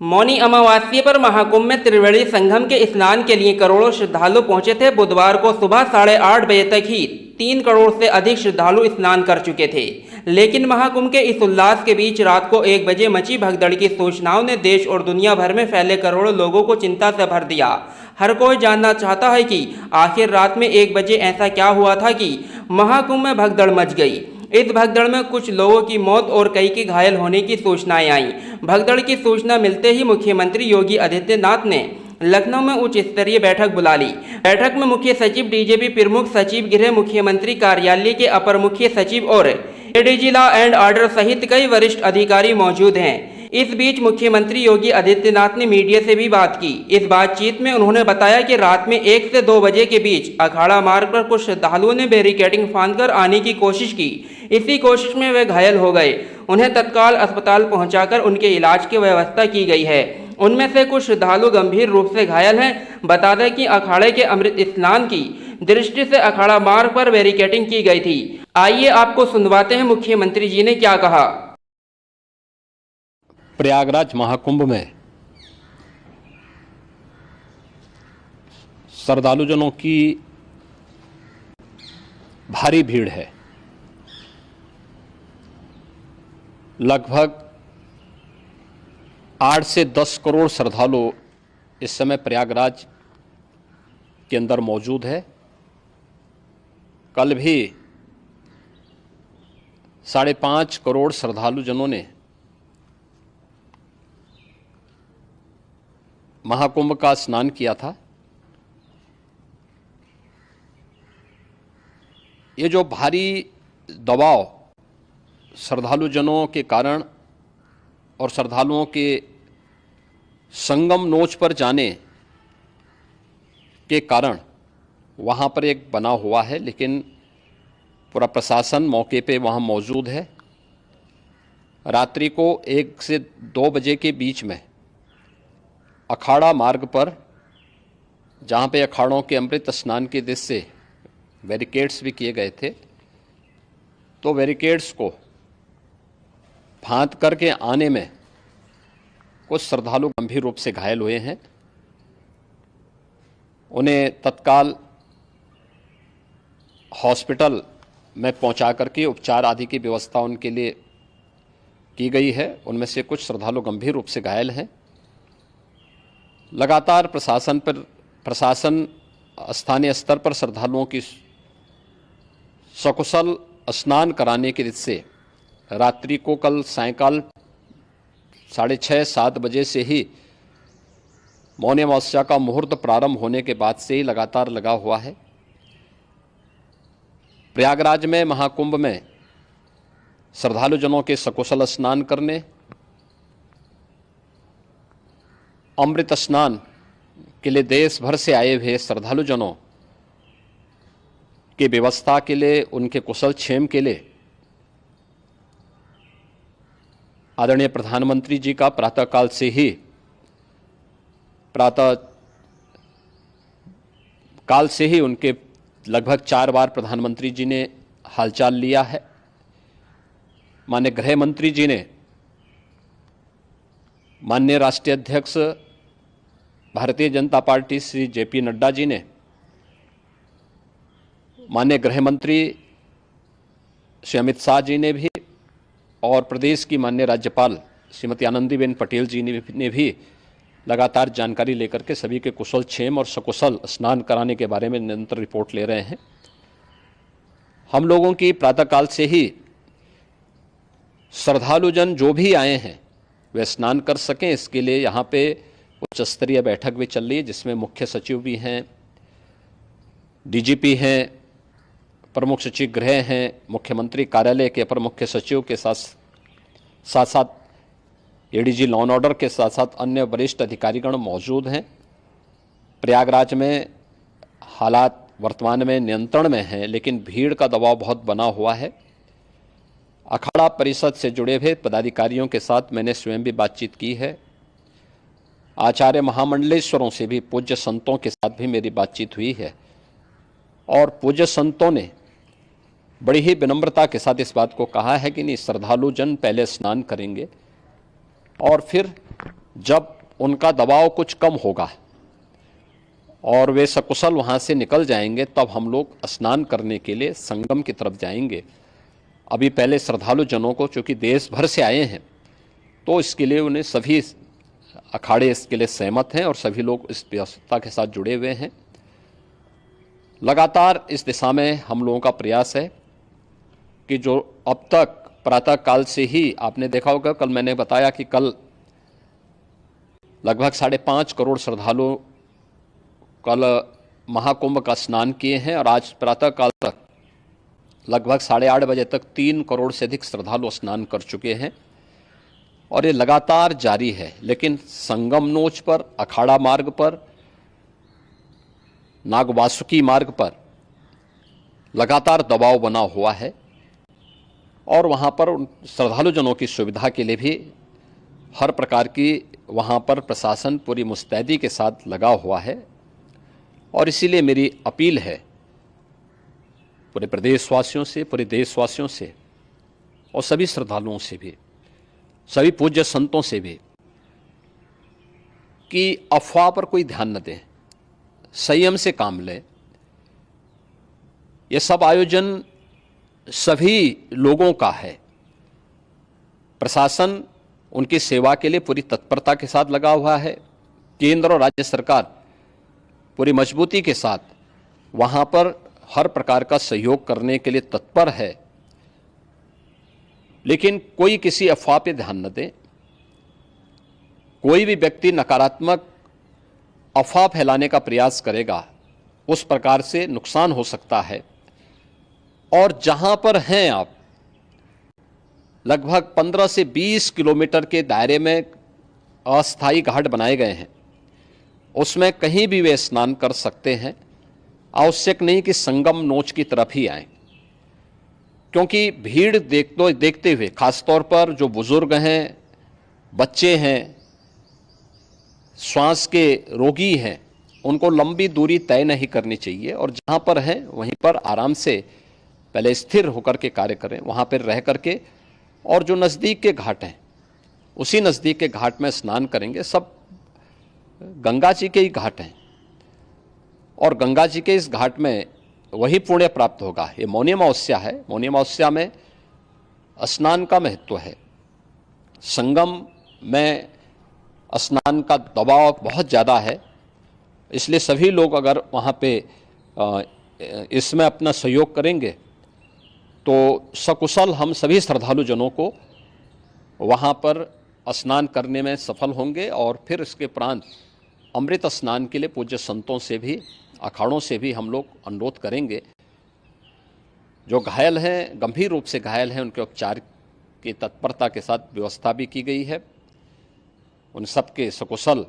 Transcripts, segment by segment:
मौनी अमावस्या पर महाकुंभ में त्रिवेणी संगम के स्नान के लिए करोड़ों श्रद्धालु पहुंचे थे। बुधवार को सुबह 8:30 बजे तक ही 3 करोड़ से अधिक श्रद्धालु स्नान कर चुके थे। लेकिन महाकुंभ के इस उल्लास के बीच रात को 1 बजे मची भगदड़ की सूचनाओं ने देश और दुनिया भर में फैले करोड़ों लोगों को चिंता से भर दिया। हर कोई जानना चाहता है कि आखिर रात में 1 बजे ऐसा क्या हुआ था कि महाकुंभ में भगदड़ मच गई। इस भगदड़ में कुछ लोगों की मौत और कई के घायल होने की सूचनाएं आईं। भगदड़ की सूचना मिलते ही मुख्यमंत्री योगी आदित्यनाथ ने लखनऊ में उच्च स्तरीय बैठक बुला ली। बैठक में मुख्य सचिव, डीजीपी, प्रमुख सचिव गृह, मुख्यमंत्री कार्यालय के अपर मुख्य सचिव और एडीजी लॉ एंड ऑर्डर सहित कई वरिष्ठ अधिकारी मौजूद हैं। इस बीच मुख्यमंत्री योगी आदित्यनाथ ने मीडिया से भी बात की। इस बातचीत में उन्होंने बताया कि रात में 1 से 2 बजे के बीच अखाड़ा मार्ग पर कुछ श्रद्धालुओं ने बैरिकेडिंग फांदकर आने की कोशिश की। इसी कोशिश में वे घायल हो गए। उन्हें तत्काल अस्पताल पहुंचाकर उनके इलाज की व्यवस्था की गई है। उनमें से कुछ श्रद्धालु गंभीर रूप से घायल हैं। बता दें कि अखाड़े के अमृत स्नान की दृष्टि से अखाड़ा मार्ग पर बैरिकेडिंग की गई थी। आइए आपको सुनवाते हैं मुख्यमंत्री जी ने क्या कहा। प्रयागराज महाकुंभ में श्रद्धालुजनों की भारी भीड़ है। लगभग 8 से 10 करोड़ श्रद्धालु इस समय प्रयागराज के अंदर मौजूद है। कल भी 5.5 करोड़ श्रद्धालुजनों ने महाकुंभ का स्नान किया था। ये जो भारी दबाव श्रद्धालुजनों के कारण और श्रद्धालुओं के संगम नोच पर जाने के कारण वहाँ पर एक बना हुआ है, लेकिन पूरा प्रशासन मौके पे वहाँ मौजूद है। रात्रि को 1 से 2 बजे के बीच में अखाड़ा मार्ग पर, जहाँ पे अखाड़ों के अमृत स्नान के दृश्य से बैरिकेड्स भी किए गए थे, तो बैरिकेड्स को फांद करके आने में कुछ श्रद्धालु गंभीर रूप से घायल हुए हैं। उन्हें तत्काल हॉस्पिटल में पहुंचा करके उपचार आदि की व्यवस्था उनके लिए की गई है। उनमें से कुछ श्रद्धालु गंभीर रूप से घायल हैं। लगातार प्रशासन स्थानीय स्तर पर श्रद्धालुओं की सकुशल स्नान कराने के दृष्टि से रात्रि को कल सायंकाल 6:30-7 बजे से ही मौनी अमावस्या का मुहूर्त प्रारंभ होने के बाद से ही लगातार लगा हुआ है। प्रयागराज में महाकुंभ में श्रद्धालुजनों के सकुशल स्नान करने, अमृत स्नान के लिए देश भर से आए हुए श्रद्धालुजनों की व्यवस्था के लिए, उनके कुशल क्षेम के लिए आदरणीय प्रधानमंत्री जी का प्रातःकाल से ही उनके लगभग 4 बार प्रधानमंत्री जी ने हालचाल लिया है। माननीय गृह मंत्री जी ने, माननीय राष्ट्रीय अध्यक्ष भारतीय जनता पार्टी श्री जेपी नड्डा जी ने, माननीय गृह मंत्री श्री अमित शाह जी ने भी, और प्रदेश की माननीय राज्यपाल श्रीमती आनंदीबेन पटेल जी ने भी लगातार जानकारी लेकर के सभी के कुशल क्षेम और सकुशल स्नान कराने के बारे में निरंतर रिपोर्ट ले रहे हैं। हम लोगों की प्रातःकाल से ही श्रद्धालुजन जो भी आए हैं वे स्नान कर सकें, इसके लिए यहाँ पे उच्च स्तरीय बैठक भी चल रही है, जिसमें मुख्य सचिव भी हैं, डीजीपी हैं, प्रमुख सचिव गृह हैं, मुख्यमंत्री कार्यालय के अपर मुख्य सचिव के साथ साथ एडीजी लॉ एंड ऑर्डर के साथ साथ अन्य वरिष्ठ अधिकारीगण मौजूद हैं। प्रयागराज में हालात वर्तमान में नियंत्रण में हैं, लेकिन भीड़ का दबाव बहुत बना हुआ है। अखाड़ा परिषद से जुड़े हुए पदाधिकारियों के साथ मैंने स्वयं भी बातचीत की है। आचार्य महामंडलेश्वरों से भी, पूज्य संतों के साथ भी मेरी बातचीत हुई है, और पूज्य संतों ने बड़ी ही विनम्रता के साथ इस बात को कहा है कि नहीं, श्रद्धालु जन पहले स्नान करेंगे और फिर जब उनका दबाव कुछ कम होगा और वे सकुशल वहाँ से निकल जाएंगे, तब हम लोग स्नान करने के लिए संगम की तरफ जाएंगे। अभी पहले श्रद्धालु जनों को, चूँकि देश भर से आए हैं, तो इसके लिए उन्हें सभी अखाड़े इसके लिए सहमत हैं और सभी लोग इस व्यवस्था के साथ जुड़े हुए हैं। लगातार इस दिशा में हम लोगों का प्रयास है कि जो अब तक प्रातः काल से ही आपने देखा होगा, कल मैंने बताया कि कल लगभग 5.5 करोड़ श्रद्धालु कल महाकुंभ का स्नान किए हैं और आज प्रातः काल तक लगभग 8:30 बजे तक 3 करोड़ से अधिक श्रद्धालु स्नान कर चुके हैं और ये लगातार जारी है। लेकिन संगम नोच पर, अखाड़ा मार्ग पर, नागवासुकी मार्ग पर लगातार दबाव बना हुआ है और वहाँ पर श्रद्धालु जनों की सुविधा के लिए भी हर प्रकार की वहाँ पर प्रशासन पूरी मुस्तैदी के साथ लगा हुआ है। और इसीलिए मेरी अपील है पूरे प्रदेशवासियों से, पूरे देशवासियों से और सभी श्रद्धालुओं से भी, सभी पूज्य संतों से भी, कि अफवाह पर कोई ध्यान न दें, संयम से काम लें। ये सब आयोजन सभी लोगों का है। प्रशासन उनकी सेवा के लिए पूरी तत्परता के साथ लगा हुआ है। केंद्र और राज्य सरकार पूरी मजबूती के साथ वहाँ पर हर प्रकार का सहयोग करने के लिए तत्पर है। लेकिन कोई किसी अफवाह पे ध्यान न दें। कोई भी व्यक्ति नकारात्मक अफवाह फैलाने का प्रयास करेगा, उस प्रकार से नुकसान हो सकता है। और जहां पर हैं आप, लगभग 15 से 20 किलोमीटर के दायरे में अस्थायी घाट बनाए गए हैं, उसमें कहीं भी वे स्नान कर सकते हैं। आवश्यक नहीं कि संगम नोच की तरफ ही आएं, क्योंकि भीड़ देखते हुए, खासतौर पर जो बुजुर्ग हैं, बच्चे हैं, श्वास के रोगी हैं, उनको लंबी दूरी तय नहीं करनी चाहिए और जहाँ पर हैं वहीं पर आराम से पहले स्थिर होकर के कार्य करें, वहाँ पर रह करके। और जो नज़दीक के घाट हैं, उसी नज़दीक के घाट में स्नान करेंगे। सब गंगा जी के ही घाट हैं और गंगा जी के इस घाट में वही पुण्य प्राप्त होगा। ये मौनी अमावस्या है। मौनी अमावस्या में स्नान का महत्व है। संगम में स्नान का दबाव बहुत ज़्यादा है, इसलिए सभी लोग अगर वहाँ पे इसमें अपना सहयोग करेंगे तो सकुशल हम सभी श्रद्धालु जनों को वहाँ पर स्नान करने में सफल होंगे। और फिर इसके उपरांत अमृत स्नान के लिए पूज्य संतों से भी, अखाड़ों से भी हम लोग अनुरोध करेंगे। जो घायल हैं, गंभीर रूप से घायल हैं, उनके उपचार की तत्परता के साथ व्यवस्था भी की गई है। उन सबके सकुशल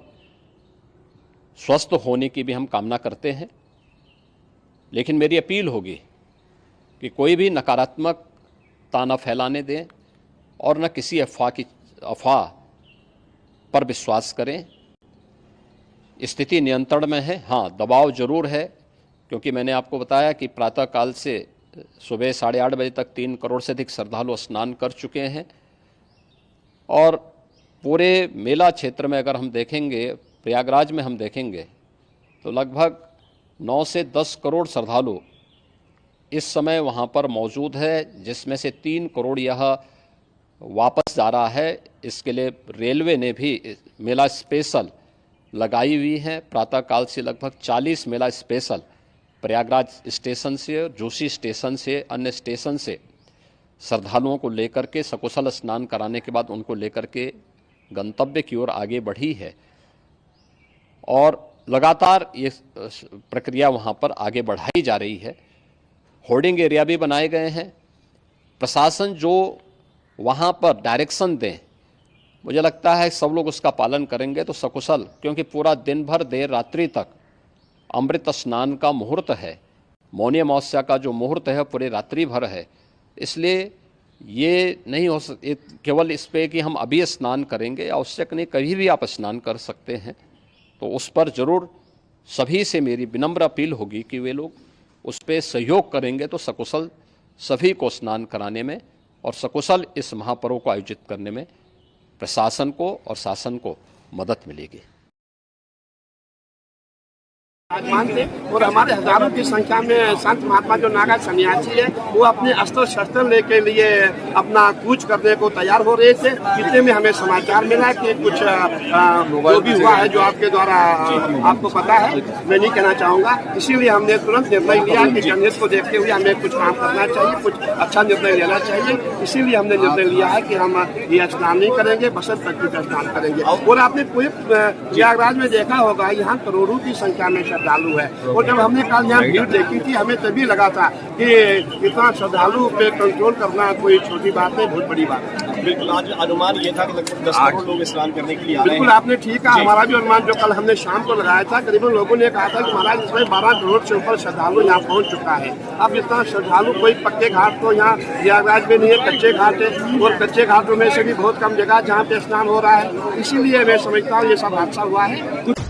स्वस्थ होने की भी हम कामना करते हैं। लेकिन मेरी अपील होगी कि कोई भी नकारात्मकता न फैलाने दें और न किसी अफवाह पर विश्वास करें। स्थिति नियंत्रण में है। हाँ, दबाव जरूर है, क्योंकि मैंने आपको बताया कि प्रातःकाल से सुबह 8:30 बजे तक 3 करोड़ से अधिक श्रद्धालु स्नान कर चुके हैं। और पूरे मेला क्षेत्र में अगर हम देखेंगे, प्रयागराज में हम देखेंगे, तो लगभग 9 से 10 करोड़ श्रद्धालु इस समय वहाँ पर मौजूद है, जिसमें से 3 करोड़ यह वापस जा रहा है। इसके लिए रेलवे ने भी मेला स्पेशल लगाई हुई है। प्रातःकाल से लगभग 40 मेला स्पेशल प्रयागराज स्टेशन से और जोशी स्टेशन से, अन्य स्टेशन से श्रद्धालुओं को लेकर के सकुशल स्नान कराने के बाद उनको लेकर के गंतव्य की ओर आगे बढ़ी है। और लगातार ये प्रक्रिया वहाँ पर आगे बढ़ाई जा रही है। होर्डिंग एरिया भी बनाए गए हैं। प्रशासन जो वहाँ पर डायरेक्शन दें, मुझे लगता है सब लोग उसका पालन करेंगे तो सकुशल, क्योंकि पूरा दिन भर देर रात्रि तक अमृत स्नान का मुहूर्त है। मौनी अमावस्या का जो मुहूर्त है पूरे रात्रि भर है। इसलिए ये नहीं हो केवल इस पे कि हम अभी स्नान करेंगे, आवश्यक नहीं, कभी भी आप स्नान कर सकते हैं। तो उस पर ज़रूर सभी से मेरी विनम्र अपील होगी कि वे लोग उस पर सहयोग करेंगे तो सकुशल सभी को स्नान कराने में और सकुशल इस महापर्व को आयोजित करने में प्रशासन को और शासन को मदद मिलेगी। विराजमान थे और हमारे हजारों की संख्या में संत महात्मा जो नागा सन्यासी है वो अपने अस्त्र शस्त्र लेके लिए अपना कूच करने को तैयार हो रहे थे। इतने में हमें समाचार मिला कि कुछ जो भी हुआ है जो आपके द्वारा आपको पता है, मैं नहीं कहना चाहूँगा, इसीलिए हमने तुरंत निर्णय लिया कि जनहित को देखते हुए हमें कुछ काम करना चाहिए, कुछ अच्छा निर्णय लेना चाहिए। इसीलिए हमने निर्णय लिया है कि हम ये स्नान नहीं करेंगे, बसंत पंचमी का स्नान करेंगे। और आपने पूरे प्रयागराज में देखा होगा यहाँ करोड़ों की संख्या में श्रद्धालु है और जब हमने कल यहाँ भीड़ देखी थी हमें तभी लगा था कि इतना श्रद्धालु पे कंट्रोल करना कोई छोटी बात नहीं, बहुत बड़ी बात है। बिल्कुल, आज अनुमान ये था कि लगभग 10 करोड़ लोग स्नान करने के लिए आ रहे हैं। बिल्कुल आपने ठीक कहा, हमारा भी अनुमान जो कल हमने शाम को लगाया था, करीबन लोगों ने कहा था कि महाराज इसमें 12 करोड़ से ऊपर श्रद्धालु यहाँ पहुँच चुका है। अब इतना श्रद्धालु कोई पक्के घाट तो यहाँ प्रयागराज में नहीं है, कच्चे घाट है और कच्चे घाटों में से भी बहुत कम जगह जहाँ पे स्नान हो रहा है। इसीलिए मैं समझता हूँ ये सब हादसा हुआ है।